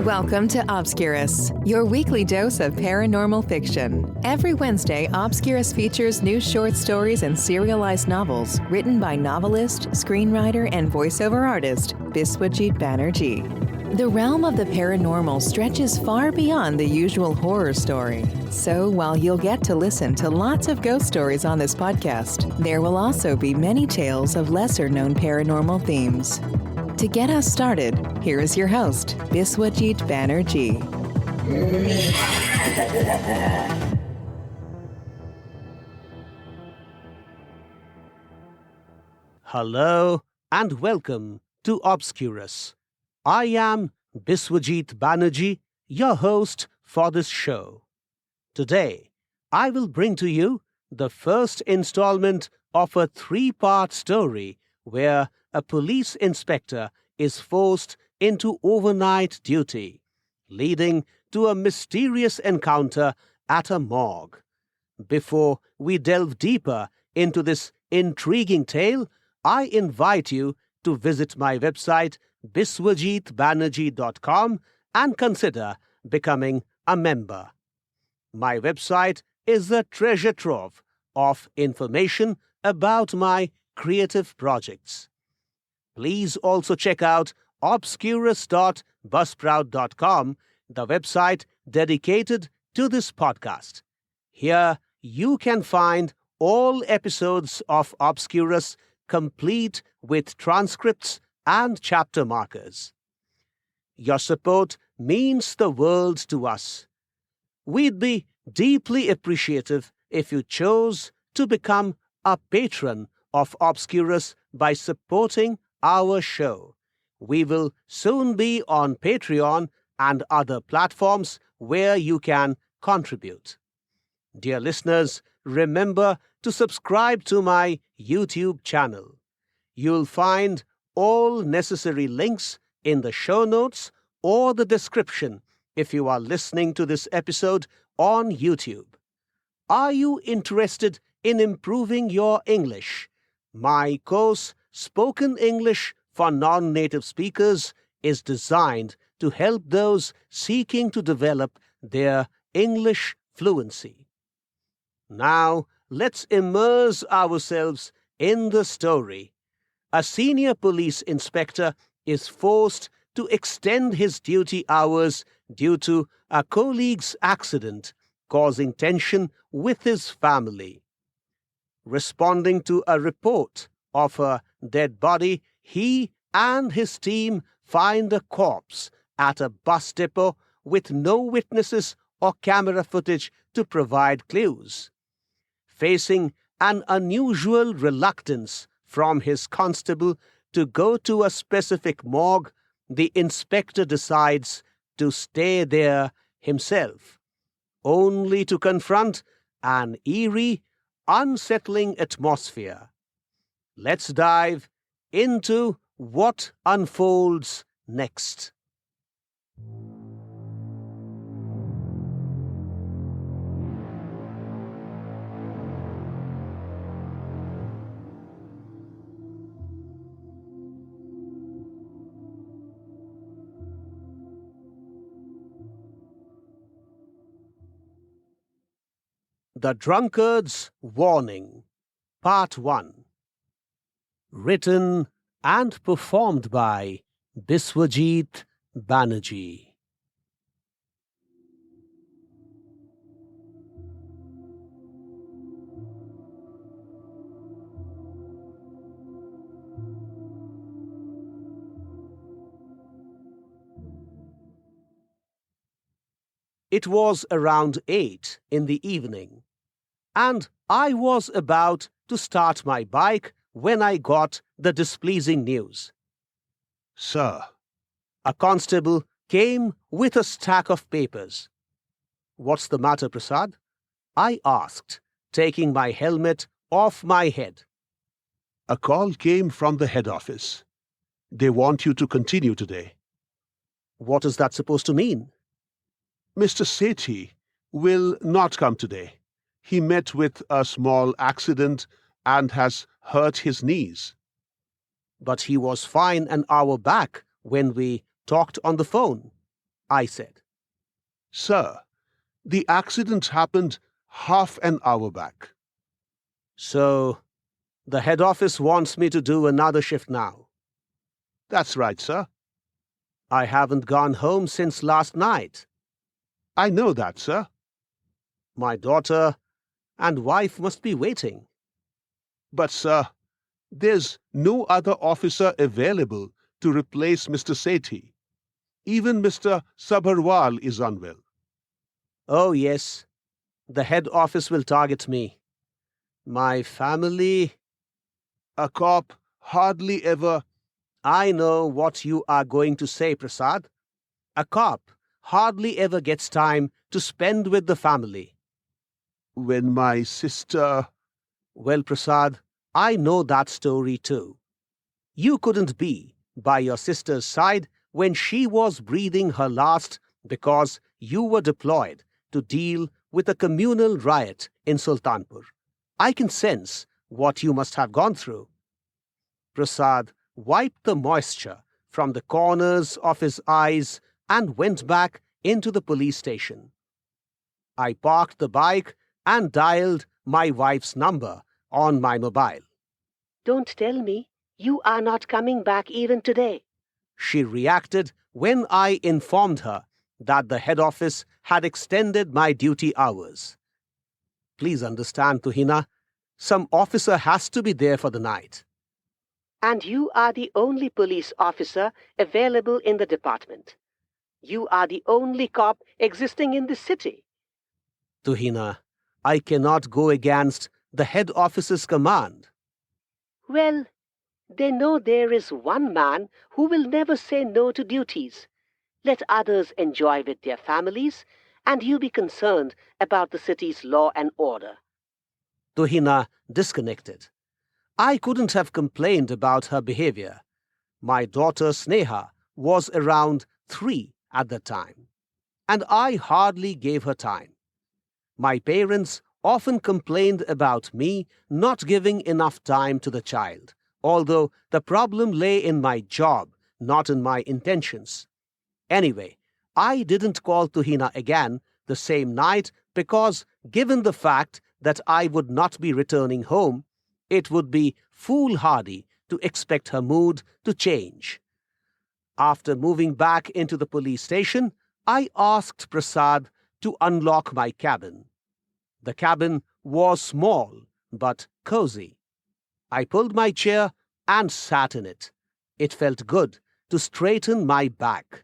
Welcome to Obscurus, your weekly dose of paranormal fiction. Every Wednesday, Obscurus features new short stories and serialized novels written by novelist, screenwriter, and voiceover artist Biswajit Banerjee. The realm of the paranormal stretches far beyond the usual horror story. So while you'll get to listen to lots of ghost stories on this podcast, there will also be many tales of lesser-known paranormal themes. To get us started, here is your host, Biswajit Banerjee. Hello and welcome to Obscurus. I am Biswajit Banerjee, your host for this show. Today, I will bring to you the first installment of a three-part story where a police inspector is forced into overnight duty, leading to a mysterious encounter at a morgue. Before we delve deeper into this intriguing tale, I invite you to visit my website biswajitbanerjee.com and consider becoming a member. My website is a treasure trove of information about my creative projects. Please also check out obscurus.buzzsprout.com, the website dedicated to this podcast. Here you can find all episodes of Obscurus complete with transcripts and chapter markers. Your support means the world to us. We'd be deeply appreciative if you chose to become a patron of Obscurus by supporting our show. We will soon be on Patreon and other platforms where you can contribute. Dear listeners, remember to subscribe to my YouTube channel. You'll find all necessary links in the show notes or the description if you are listening to this episode on YouTube. Are you interested in improving your English? My course, Spoken English for Non-Native Speakers, is designed to help those seeking to develop their English fluency. Now, let's immerse ourselves in the story. A senior police inspector is forced to extend his duty hours due to a colleague's accident, causing tension with his family. Responding to a report of a dead body, he and his team find a corpse at a bus depot with no witnesses or camera footage to provide clues. Facing an unusual reluctance from his constable to go to a specific morgue, the inspector decides to stay there himself, only to confront an eerie, unsettling atmosphere. Let's dive into what unfolds next. The Drunkard'S Warning, Part 1. Written and performed by Biswajit Banerjee. It was around 8 in the evening, and I was about to start my bike when I got the displeasing news. Sir, A constable came with a stack of papers. "What's the matter, Prasad?" I asked, taking my helmet off my head. a call came from the head office. They want you to continue today. What is that supposed to mean? Mr. Sethi will not come today. He met with a small accident and has hurt his knees. But he was fine an hour back when we talked on the phone. I said. Sir, the accident happened half an hour back. So, the head office wants me to do another shift now. That's right, sir. I haven't gone home since last night. I know that, sir. My daughter and wife must be waiting. But, sir, there's no other officer available to replace Mr. Sethi. Even Mr. Sabharwal is unwell. Oh, yes. The head office will target me. My family. A cop hardly ever... I know what you are going to say, Prasad. A cop hardly ever gets time to spend with the family. When my sister... Well, Prasad, I know that story too. You couldn't be by your sister's side when she was breathing her last because you were deployed to deal with a communal riot in Sultanpur. I can sense what you must have gone through. Prasad wiped the moisture from the corners of his eyes and went back into the police station. I parked the bike and dialed my wife's number on my mobile. Don't tell me you are not coming back even today. She reacted when I informed her that the head office had extended my duty hours. Please understand, Tuhina, some officer has to be there for the night. And you are the only police officer available in the department. You are the only cop existing in the city. Tuhina, I cannot go against the head office's command. Well, they know there is one man who will never say no to duties. Let others enjoy with their families, and you be concerned about the city's law and order. Tuhina disconnected. I couldn't have complained about her behavior. My daughter Sneha was around 3 at the time, and I hardly gave her time. My parents often complained about me not giving enough time to the child, although the problem lay in my job, not in my intentions. Anyway, I didn't call Tuhina again the same night because, given the fact that I would not be returning home, it would be foolhardy to expect her mood to change. After moving back into the police station, I asked Prasad to unlock my cabin. The cabin was small but cozy. I pulled my chair and sat in it. It felt good to straighten my back.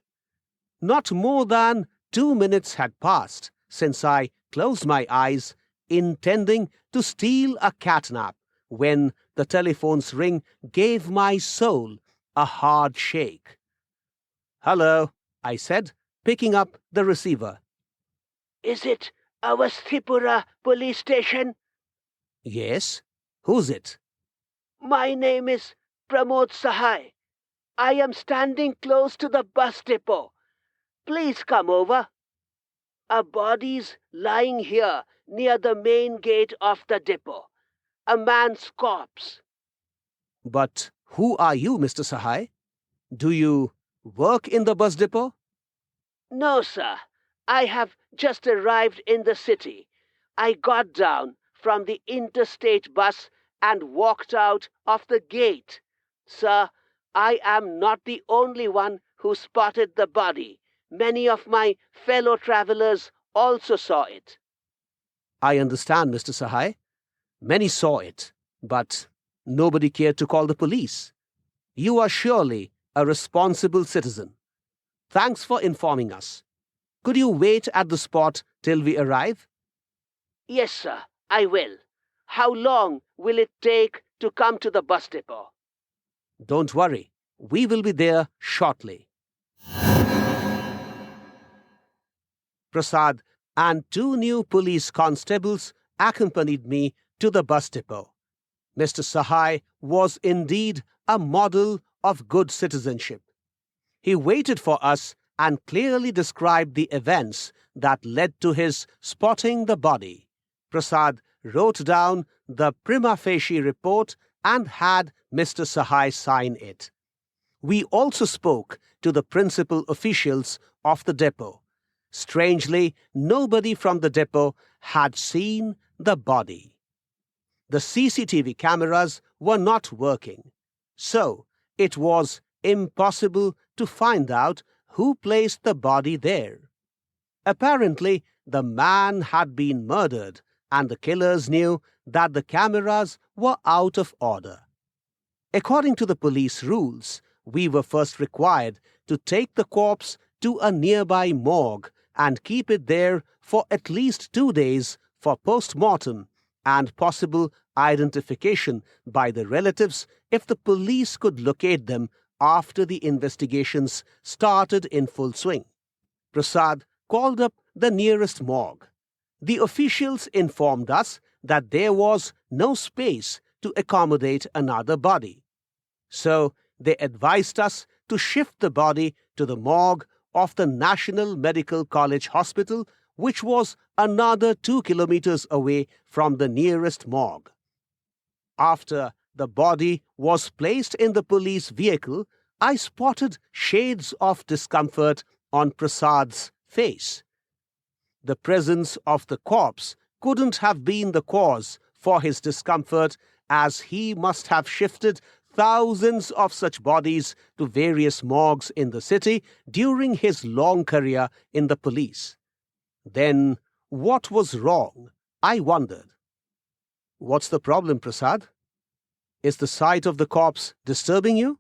Not more than 2 minutes had passed since I closed my eyes, intending to steal a catnap, when the telephone's ring gave my soul a hard shake. "Hello," I said, picking up the receiver. Is it our Tripura police station? "Yes. Who's it?" My name is Pramod Sahai. I am standing close to the bus depot. Please come over. A body's lying here near the main gate of the depot. A man's corpse. "But who are you, Mr. Sahai? Do you work in the bus depot?" No, sir. I have just arrived in the city. I got down from the interstate bus and walked out of the gate. Sir, I am not the only one who spotted the body. Many of my fellow travelers also saw it. "I understand, Mr. Sahai. Many saw it, but nobody cared to call the police. You are surely a responsible citizen. Thanks for informing us. Could you wait at the spot till we arrive?" Yes, sir, I will. How long will it take to come to the bus depot? "Don't worry. We will be there shortly." Prasad and 2 new police constables accompanied me to the bus depot. Mr. Sahai was indeed a model of good citizenship. He waited for us and clearly described the events that led to his spotting the body. Prasad wrote down the prima facie report and had Mr. Sahai sign it. We also spoke to the principal officials of the depot. Strangely, nobody from the depot had seen the body. The CCTV cameras were not working, so it was impossible to find out who placed the body there. Apparently, the man had been murdered, and the killers knew that the cameras were out of order. According to the police rules, we were first required to take the corpse to a nearby morgue and keep it there for at least 2 days for post-mortem and possible identification by the relatives if the police could locate them after the investigations started in full swing. Prasad called up the nearest morgue. The officials informed us that there was no space to accommodate another body. So they advised us to shift the body to the morgue of the National Medical College Hospital, which was another 2 kilometers away from the nearest morgue. After the body was placed in the police vehicle, I spotted shades of discomfort on Prasad's face. The presence of the corpse couldn't have been the cause for his discomfort, as he must have shifted thousands of such bodies to various morgues in the city during his long career in the police. Then, what was wrong? I wondered. What's the problem, Prasad? Is the sight of the corpse disturbing you?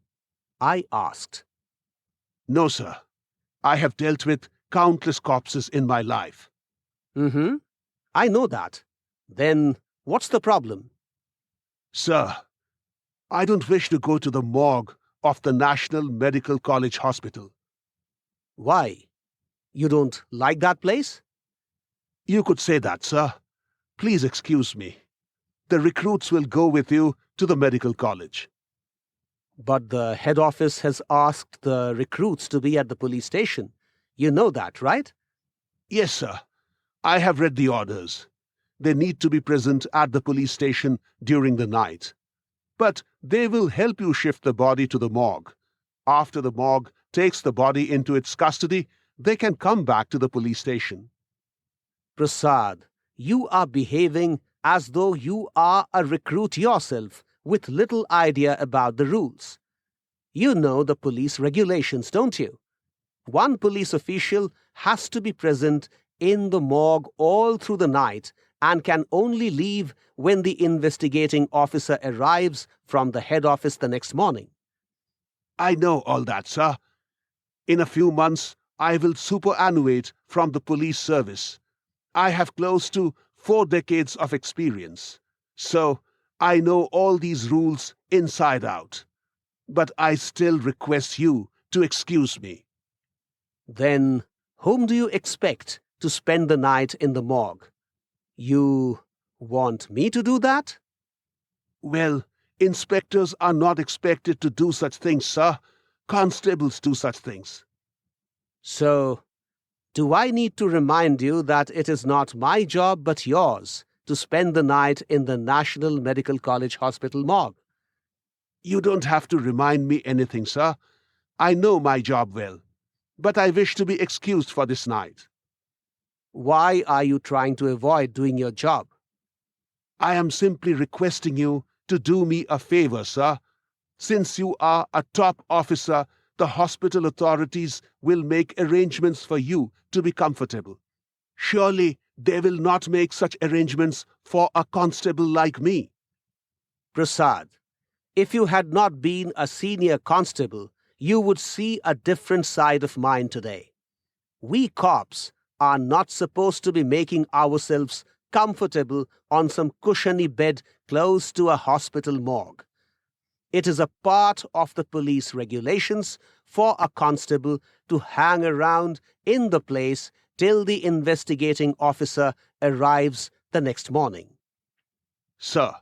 I asked. No, sir. I have dealt with countless corpses in my life. I know that. Then, what's the problem? Sir, I don't wish to go to the morgue of the National Medical College Hospital. Why? You don't like that place? You could say that, sir. Please excuse me. The recruits will go with you to the medical college. But the head office has asked the recruits to be at the police station. You know that, right? Yes, sir. I have read the orders. They need to be present at the police station during the night. But they will help you shift the body to the morgue. After the morgue takes the body into its custody, they can come back to the police station. Prasad, you are behaving as though you are a recruit yourself with little idea about the rules. You know the police regulations, don't you? One police official has to be present in the morgue all through the night and can only leave when the investigating officer arrives from the head office the next morning. I know all that, sir. In a few months, I will superannuate from the police service. I have close to 4 decades of experience, so I know all these rules inside out. But I still request you to excuse me. Then, whom do you expect to spend the night in the morgue? You want me to do that? Well, inspectors are not expected to do such things, sir. Constables do such things. So, do I need to remind you that it is not my job but yours to spend the night in the National Medical College Hospital morgue? You don't have to remind me anything, sir. I know my job well, but I wish to be excused for this night. Why are you trying to avoid doing your job? I am simply requesting you to do me a favor, sir. Since you are a top officer, the hospital authorities will make arrangements for you to be comfortable. Surely they will not make such arrangements for a constable like me. Prasad, if you had not been a senior constable, you would see a different side of mine today. We cops are not supposed to be making ourselves comfortable on some cushiony bed close to a hospital morgue. It is a part of the police regulations for a constable to hang around in the place till the investigating officer arrives the next morning. Sir,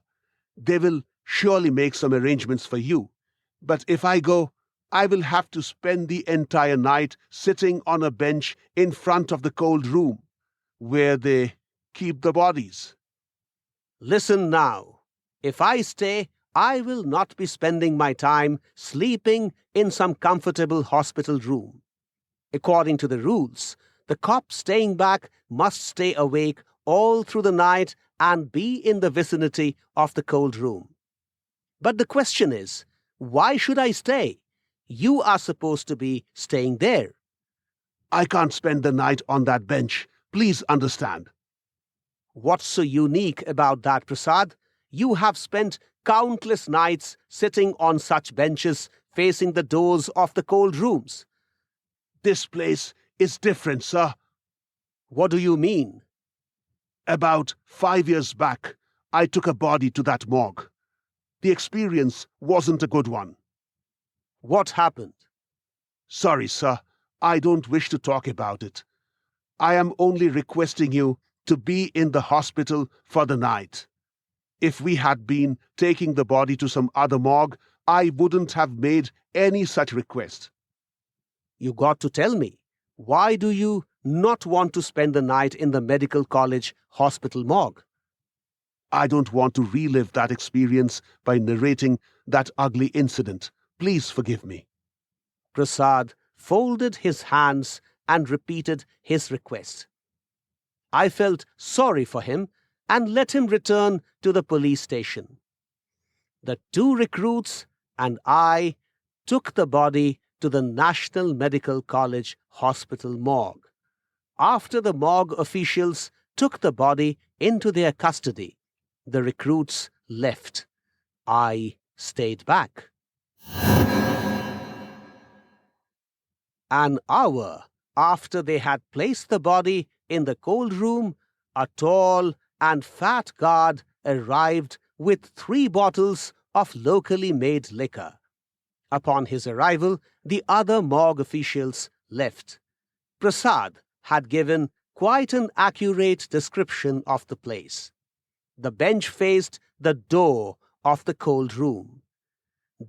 they will surely make some arrangements for you. But if I go, I will have to spend the entire night sitting on a bench in front of the cold room, where they keep the bodies. Listen now. If I stay, I will not be spending my time sleeping in some comfortable hospital room. According to the rules, the cop staying back must stay awake all through the night and be in the vicinity of the cold room. But the question is, why should I stay? You are supposed to be staying there. I can't spend the night on that bench. Please understand. What's so unique about that, Prasad? You have spent countless nights sitting on such benches facing the doors of the cold rooms. This place is different, sir. What do you mean? About 5 years back, I took a body to that morgue. The experience wasn't a good one. What happened? Sorry, sir. I don't wish to talk about it. I am only requesting you to be in the hospital for the night. If we had been taking the body to some other morgue, I wouldn't have made any such request. You got to tell me, why do you not want to spend the night in the medical college hospital morgue? I don't want to relive that experience by narrating that ugly incident. Please forgive me. Prasad folded his hands and repeated his request. I felt sorry for him and let him return to the police station. The 2 recruits and I took the body to the National Medical College Hospital morgue. After the morgue officials took the body into their custody, the recruits left. I stayed back. An hour after they had placed the body in the cold room, a tall and fat guard arrived with 3 bottles of locally made liquor. Upon his arrival, the other morgue officials left. Prasad had given quite an accurate description of the place. The bench faced the door of the cold room.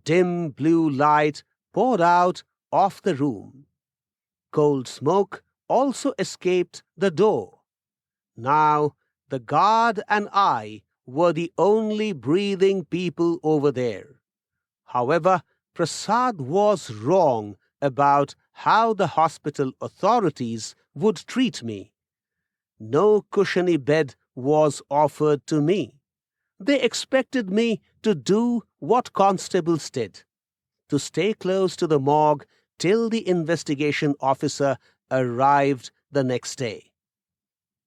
Dim blue light poured out of the room. Cold smoke also escaped the door. Now, the guard and I were the only breathing people over there. However, Prasad was wrong about how the hospital authorities would treat me. No cushiony bed was offered to me. They expected me to do what constables did, to stay close to the morgue till the investigation officer arrived the next day.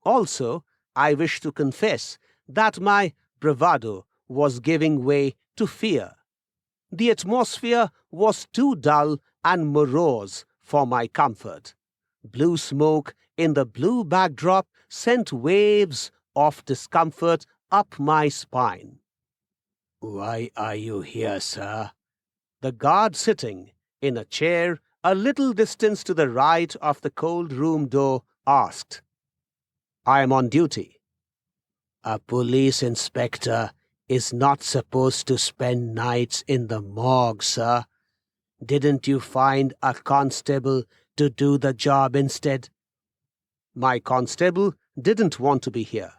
Also, I wish to confess that my bravado was giving way to fear. The atmosphere was too dull and morose for my comfort. Blue smoke in the blue backdrop sent waves of discomfort up my spine. "Why are you here, sir?" The guard sitting in a chair a little distance to the right of the cold room door asked. "I am on duty." "A police inspector is not supposed to spend nights in the morgue, sir. Didn't you find a constable to do the job instead?" My constable didn't want to be here.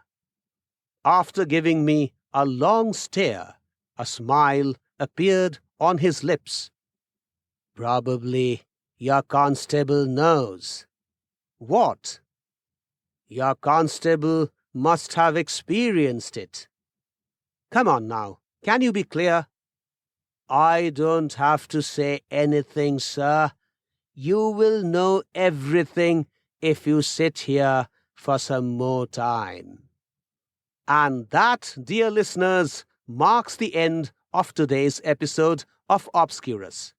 After giving me a long stare, a smile appeared on his lips. "Probably your constable knows." "What?" "Your constable must have experienced it." "Come on now, can you be clear?" "I don't have to say anything, sir. You will know everything if you sit here for some more time." And that, dear listeners, marks the end of today's episode of Obscurus,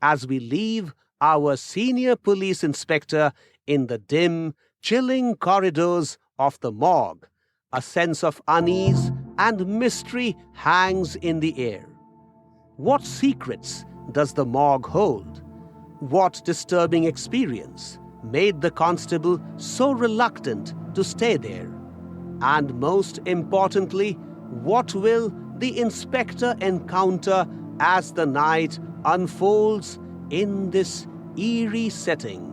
as we leave our senior police inspector in the dim, chilling corridors of the morgue. A sense of unease and mystery hangs in the air. What secrets does the morgue hold? What disturbing experience made the constable so reluctant to stay there? And most importantly, what will the inspector encounter as the night unfolds in this eerie setting?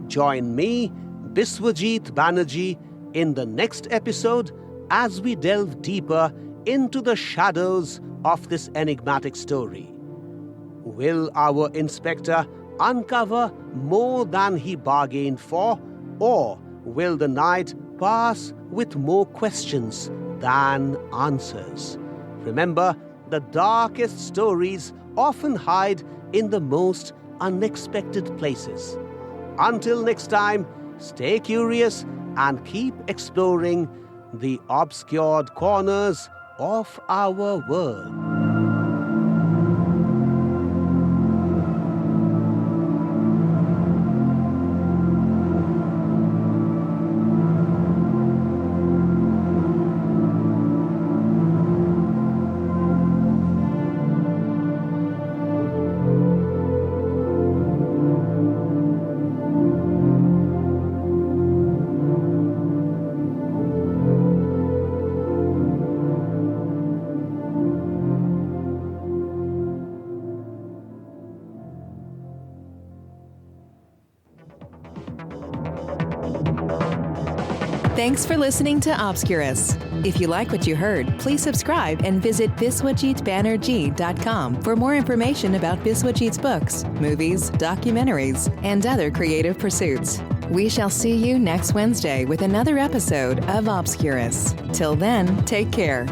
Join me, Biswajit Banerjee, in the next episode as we delve deeper into the shadows of this enigmatic story. Will our inspector uncover more than he bargained for, or will the night pass with more questions than answers? Remember, the darkest stories often hide in the most unexpected places. Until next time, stay curious and keep exploring the obscured corners of our world. Thanks for listening to Obscurus. If you like what you heard, please subscribe and visit biswajitbanerjee.com for more information about Biswajit's books, movies, documentaries, and other creative pursuits. We shall see you next Wednesday with another episode of Obscurus. Till then, take care.